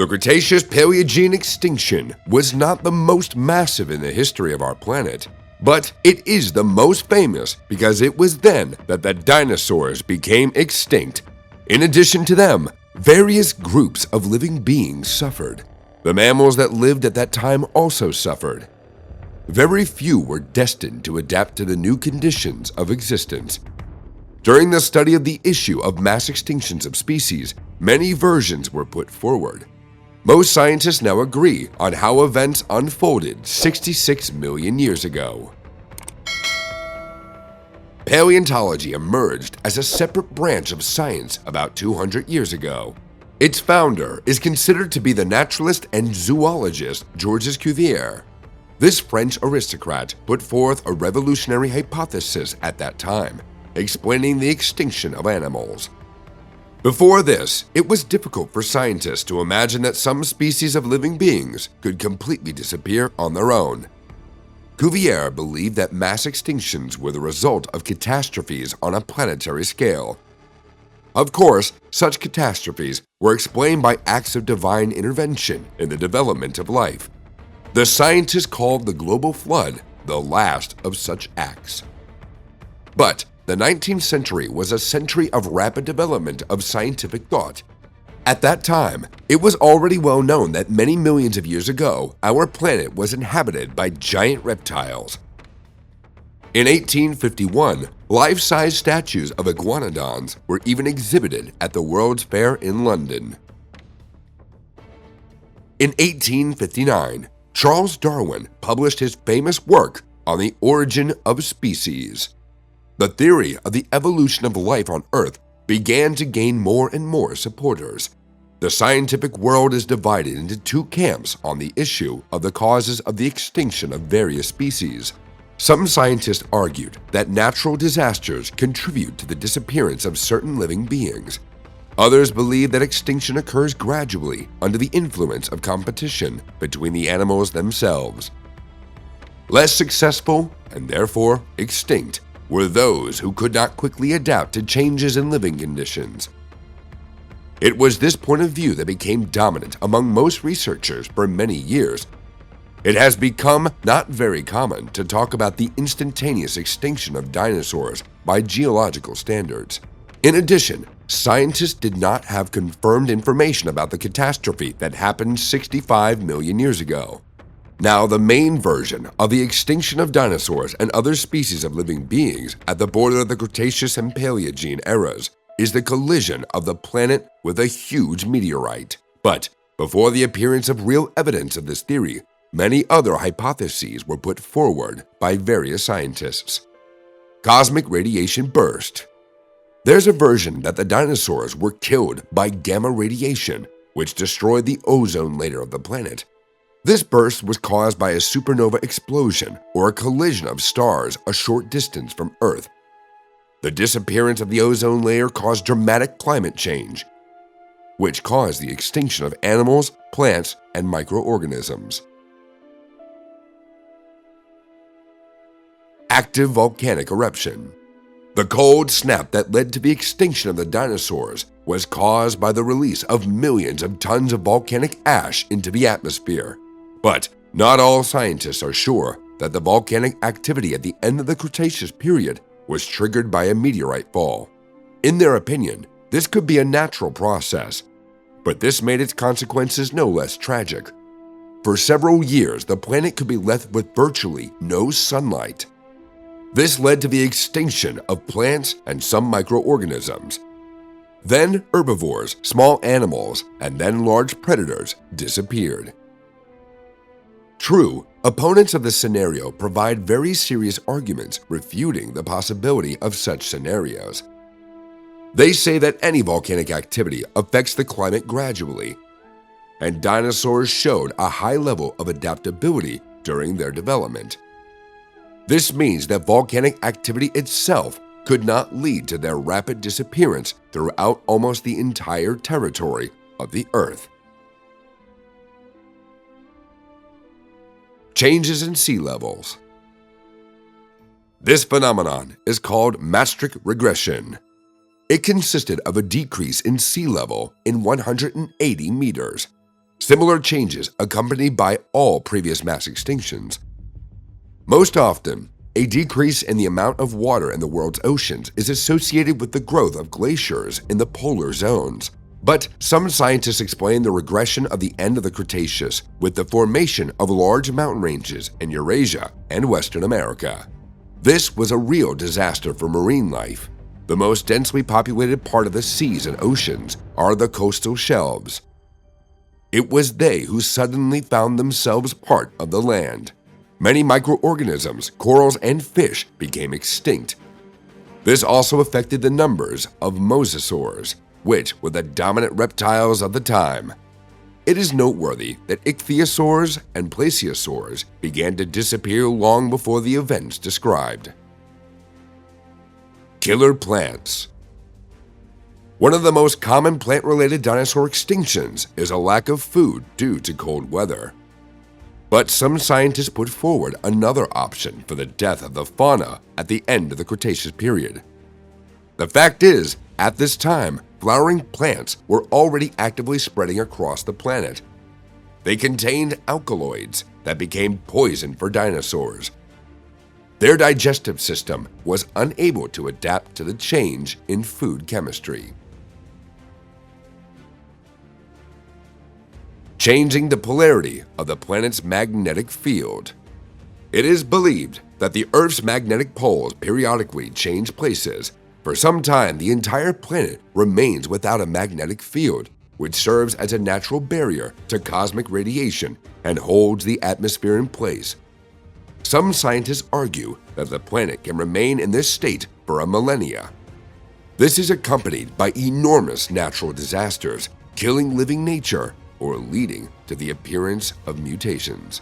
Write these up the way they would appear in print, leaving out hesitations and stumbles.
The Cretaceous-Paleogene extinction was not the most massive in the history of our planet, but it is the most famous because it was then that the dinosaurs became extinct. In addition to them, various groups of living beings suffered. The mammals that lived at that time also suffered. Very few were destined to adapt to the new conditions of existence. During the study of the issue of mass extinctions of species, many versions were put forward. Most scientists now agree on how events unfolded 66 million years ago. Paleontology emerged as a separate branch of science about 200 years ago. Its founder is considered to be the naturalist and zoologist Georges Cuvier. This French aristocrat put forth a revolutionary hypothesis at that time, explaining the extinction of animals. Before this, it was difficult for scientists to imagine that some species of living beings could completely disappear on their own. Cuvier believed that mass extinctions were the result of catastrophes on a planetary scale. Of course, such catastrophes were explained by acts of divine intervention in the development of life. The scientists called the global flood the last of such acts. But the 19th century was a century of rapid development of scientific thought. At that time, it was already well known that many millions of years ago, our planet was inhabited by giant reptiles. In 1851, life-size statues of iguanodons were even exhibited at the World's Fair in London. In 1859, Charles Darwin published his famous work on the origin of species. The theory of the evolution of life on Earth began to gain more and more supporters. The scientific world is divided into two camps on the issue of the causes of the extinction of various species. Some scientists argued that natural disasters contribute to the disappearance of certain living beings. Others believe that extinction occurs gradually under the influence of competition between the animals themselves. Less successful, and therefore extinct, were those who could not quickly adapt to changes in living conditions. It was this point of view that became dominant among most researchers for many years. It has become not very common to talk about the instantaneous extinction of dinosaurs by geological standards. In addition, scientists did not have confirmed information about the catastrophe that happened 65 million years ago. Now, the main version of the extinction of dinosaurs and other species of living beings at the border of the Cretaceous and Paleogene eras is the collision of the planet with a huge meteorite. But before the appearance of real evidence of this theory, many other hypotheses were put forward by various scientists. Cosmic radiation burst. There's a version that the dinosaurs were killed by gamma radiation, which destroyed the ozone layer of the planet. This burst was caused by a supernova explosion or a collision of stars a short distance from Earth. The disappearance of the ozone layer caused dramatic climate change, which caused the extinction of animals, plants, and microorganisms. Active volcanic eruption. The cold snap that led to the extinction of the dinosaurs was caused by the release of millions of tons of volcanic ash into the atmosphere. But not all scientists are sure that the volcanic activity at the end of the Cretaceous period was triggered by a meteorite fall. In their opinion, this could be a natural process, but this made its consequences no less tragic. For several years, the planet could be left with virtually no sunlight. This led to the extinction of plants and some microorganisms. Then herbivores, small animals, and then large predators disappeared. True, opponents of this scenario provide very serious arguments refuting the possibility of such scenarios. They say that any volcanic activity affects the climate gradually, and dinosaurs showed a high level of adaptability during their development. This means that volcanic activity itself could not lead to their rapid disappearance throughout almost the entire territory of the Earth. Changes in sea levels. This phenomenon is called Maastricht regression. It consisted of a decrease in sea level in 180 meters. similar changes accompanied by all previous mass extinctions. Most often, a decrease in the amount of water in the world's oceans is associated with the growth of glaciers in the polar zones. But some scientists explain the regression of the end of the Cretaceous with the formation of large mountain ranges in Eurasia and Western America. This was a real disaster for marine life. The most densely populated part of the seas and oceans are the coastal shelves. It was they who suddenly found themselves part of the land. Many microorganisms, corals, and fish became extinct. This also affected the numbers of mosasaurs, which were the dominant reptiles of the time. It is noteworthy that ichthyosaurs and plesiosaurs began to disappear long before the events described. Killer plants. One of the most common plant-related dinosaur extinctions is a lack of food due to cold weather. But some scientists put forward another option for the death of the fauna at the end of the Cretaceous period. The fact is, at this time, flowering plants were already actively spreading across the planet. They contained alkaloids that became poison for dinosaurs. Their digestive system was unable to adapt to the change in food chemistry. Changing the polarity of the planet's magnetic field. It is believed that the Earth's magnetic poles periodically change places. For some time, the entire planet remains without a magnetic field, which serves as a natural barrier to cosmic radiation and holds the atmosphere in place. Some scientists argue that the planet can remain in this state for a millennia. This is accompanied by enormous natural disasters, killing living nature or leading to the appearance of mutations.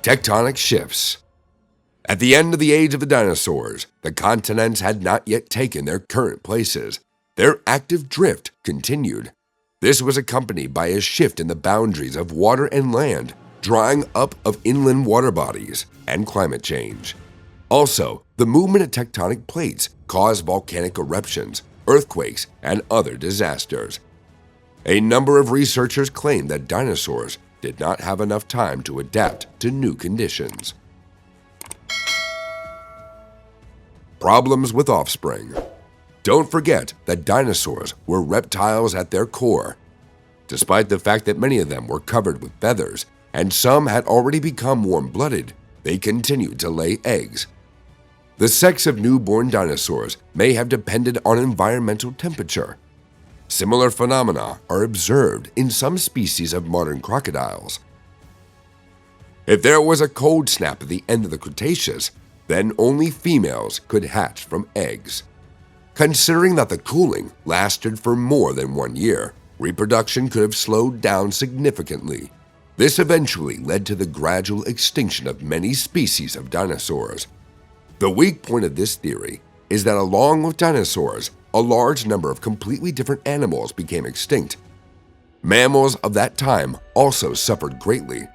Tectonic shifts. At the end of the age of the dinosaurs, the continents had not yet taken their current places. Their active drift continued. This was accompanied by a shift in the boundaries of water and land, drying up of inland water bodies, and climate change. Also, the movement of tectonic plates caused volcanic eruptions, earthquakes, and other disasters. A number of researchers claim that dinosaurs did not have enough time to adapt to new conditions. Problems with offspring. Don't forget that dinosaurs were reptiles at their core. Despite the fact that many of them were covered with feathers and some had already become warm-blooded, they continued to lay eggs. The sex of newborn dinosaurs may have depended on environmental temperature. Similar phenomena are observed in some species of modern crocodiles. If there was a cold snap at the end of the Cretaceous, then only females could hatch from eggs. Considering that the cooling lasted for more than 1 year, reproduction could have slowed down significantly. This eventually led to the gradual extinction of many species of dinosaurs. The weak point of this theory is that along with dinosaurs, a large number of completely different animals became extinct. Mammals of that time also suffered greatly,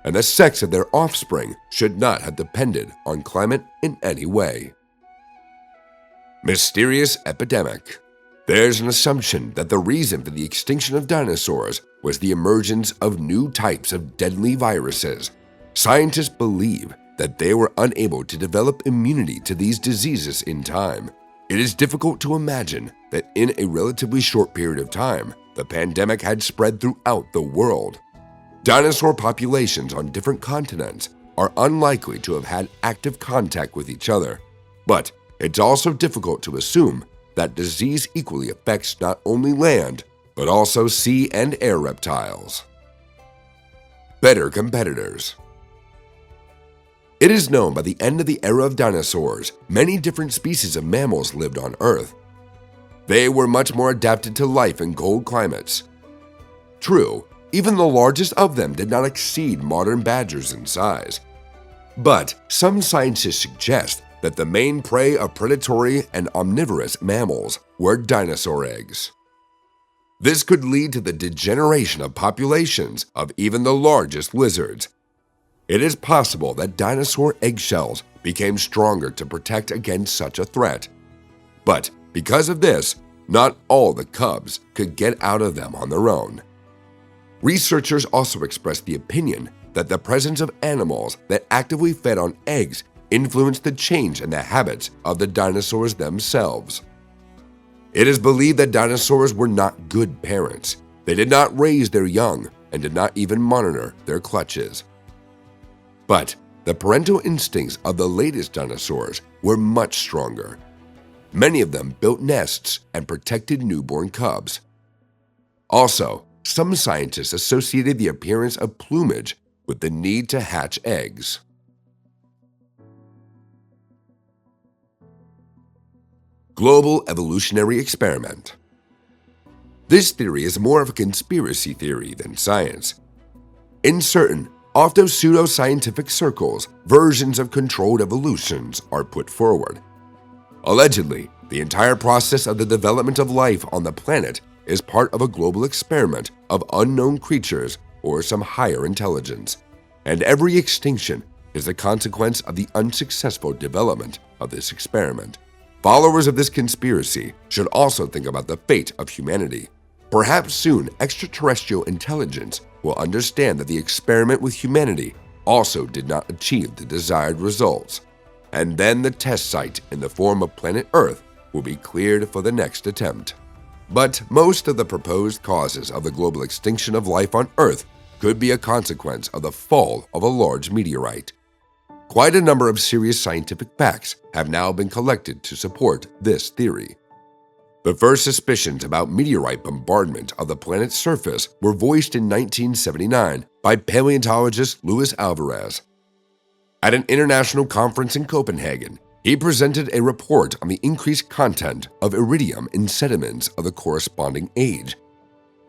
and the sex of their offspring should not have depended on climate in any way. Mysterious epidemic. There's an assumption that the reason for the extinction of dinosaurs was the emergence of new types of deadly viruses. Scientists believe that they were unable to develop immunity to these diseases in time. It is difficult to imagine that in a relatively short period of time, the pandemic had spread throughout the world. Dinosaur populations on different continents are unlikely to have had active contact with each other, but it's also difficult to assume that disease equally affects not only land, but also sea and air reptiles. Better competitors. It is known by the end of the era of dinosaurs, many different species of mammals lived on Earth. They were much more adapted to life in cold climates. True, even the largest of them did not exceed modern badgers in size. But some scientists suggest that the main prey of predatory and omnivorous mammals were dinosaur eggs. This could lead to the degeneration of populations of even the largest lizards. It is possible that dinosaur eggshells became stronger to protect against such a threat. But because of this, not all the cubs could get out of them on their own. Researchers also expressed the opinion that the presence of animals that actively fed on eggs influenced the change in the habits of the dinosaurs themselves. It is believed that dinosaurs were not good parents. They did not raise their young and did not even monitor their clutches. But the parental instincts of the latest dinosaurs were much stronger. Many of them built nests and protected newborn cubs. Also, some scientists associated the appearance of plumage with the need to hatch eggs. Global evolutionary experiment. This theory is more of a conspiracy theory than science. In certain, often pseudo-scientific circles, versions of controlled evolutions are put forward. Allegedly, the entire process of the development of life on the planet is part of a global experiment of unknown creatures or some higher intelligence, and every extinction is the consequence of the unsuccessful development of this experiment. Followers of this conspiracy should also think about the fate of humanity. Perhaps soon extraterrestrial intelligence will understand that the experiment with humanity also did not achieve the desired results, and then the test site in the form of planet Earth will be cleared for the next attempt. But most of the proposed causes of the global extinction of life on Earth could be a consequence of the fall of a large meteorite. Quite a number of serious scientific facts have now been collected to support this theory. The first suspicions about meteorite bombardment of the planet's surface were voiced in 1979 by paleontologist Luis Alvarez. At an international conference in Copenhagen, he presented a report on the increased content of iridium in sediments of the corresponding age.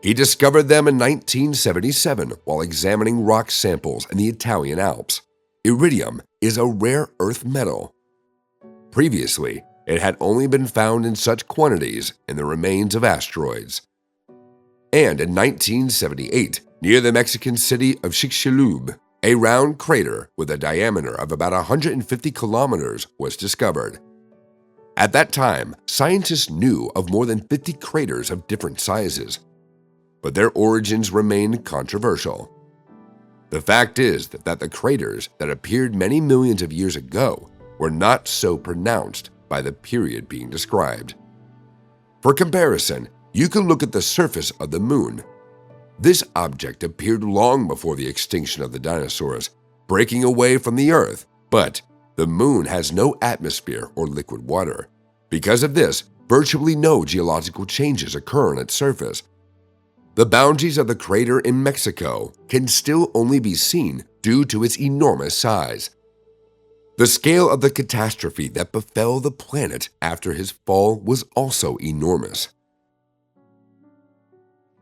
He discovered them in 1977 while examining rock samples in the Italian Alps. Iridium is a rare earth metal. Previously, it had only been found in such quantities in the remains of asteroids. And in 1978, near the Mexican city of Chicxulub, a round crater with a diameter of about 150 kilometers was discovered. At that time, scientists knew of more than 50 craters of different sizes, but their origins remained controversial. The fact is that the craters that appeared many millions of years ago were not so pronounced by the period being described. For comparison, you can look at the surface of the Moon. This object appeared long before the extinction of the dinosaurs, breaking away from the Earth, but the Moon has no atmosphere or liquid water. Because of this, virtually no geological changes occur on its surface. The boundaries of the crater in Mexico can still only be seen due to its enormous size. The scale of the catastrophe that befell the planet after his fall was also enormous.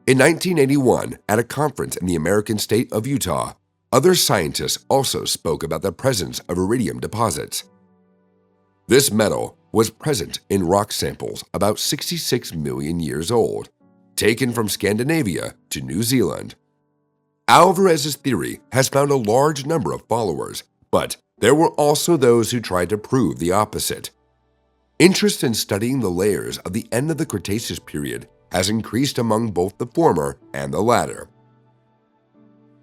In 1981, at a conference in the American state of Utah, other scientists also spoke about the presence of iridium deposits. This metal was present in rock samples about 66 million years old, taken from Scandinavia to New Zealand. Alvarez's theory has found a large number of followers, but there were also those who tried to prove the opposite. Interest in studying the layers of the end of the Cretaceous period has increased among both the former and the latter.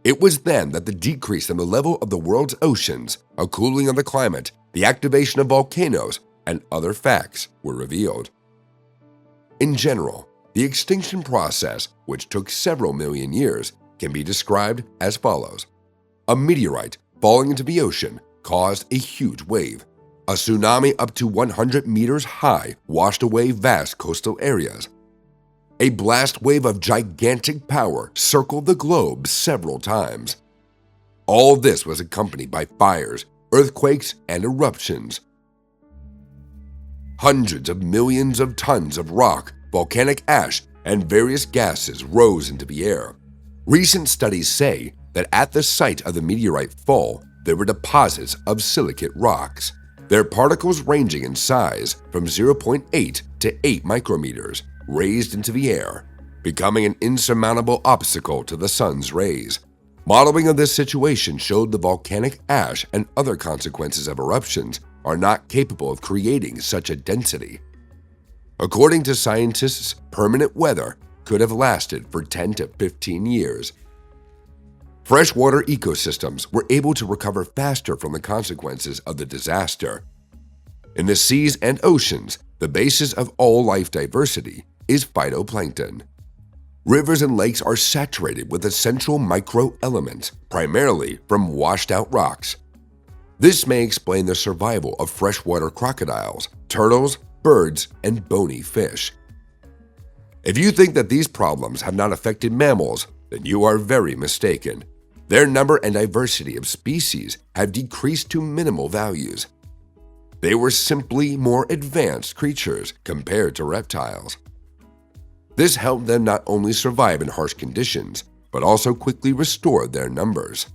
It was then that the decrease in the level of the world's oceans, a cooling of the climate, the activation of volcanoes, and other facts were revealed. In general, the extinction process, which took several million years, can be described as follows. A meteorite falling into the ocean caused a huge wave. A tsunami up to 100 meters high washed away vast coastal areas. A blast wave of gigantic power circled the globe several times. All this was accompanied by fires, earthquakes, and eruptions. Hundreds of millions of tons of rock, volcanic ash, and various gases rose into the air. Recent studies say that at the site of the meteorite fall, there were deposits of silicate rocks, their particles ranging in size from 0.8 to 8 micrometers, raised into the air, becoming an insurmountable obstacle to the sun's rays. Modeling of this situation showed the volcanic ash and other consequences of eruptions are not capable of creating such a density. According to scientists, permanent weather could have lasted for 10 to 15 years. Freshwater ecosystems were able to recover faster from the consequences of the disaster. In the seas and oceans, the basis of all life diversity is phytoplankton. Rivers and lakes are saturated with essential microelements, primarily from washed-out rocks. This may explain the survival of freshwater crocodiles, turtles, birds, and bony fish. If you think that these problems have not affected mammals, then you are very mistaken. Their number and diversity of species have decreased to minimal values. They were simply more advanced creatures compared to reptiles. This helped them not only survive in harsh conditions, but also quickly restore their numbers.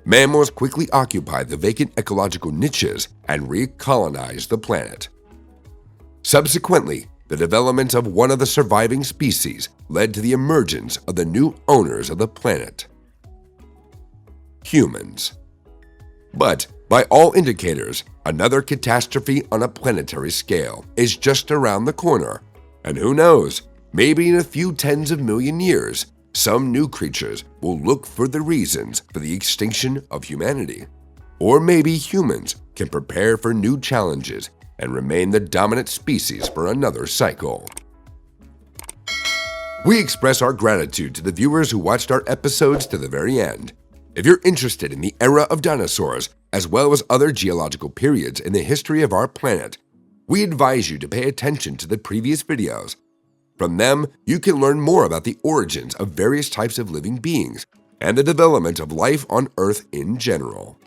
Mammals quickly occupied the vacant ecological niches and recolonized the planet. Subsequently, the development of one of the surviving species led to the emergence of the new owners of the planet: humans. But by all indicators, another catastrophe on a planetary scale is just around the corner. And who knows, maybe in a few tens of million years, some new creatures will look for the reasons for the extinction of humanity. Or maybe humans can prepare for new challenges and remain the dominant species for another cycle. We express our gratitude to the viewers who watched our episodes to the very end. If you're interested in the era of dinosaurs, as well as other geological periods in the history of our planet, we advise you to pay attention to the previous videos. From them, you can learn more about the origins of various types of living beings and the development of life on Earth in general.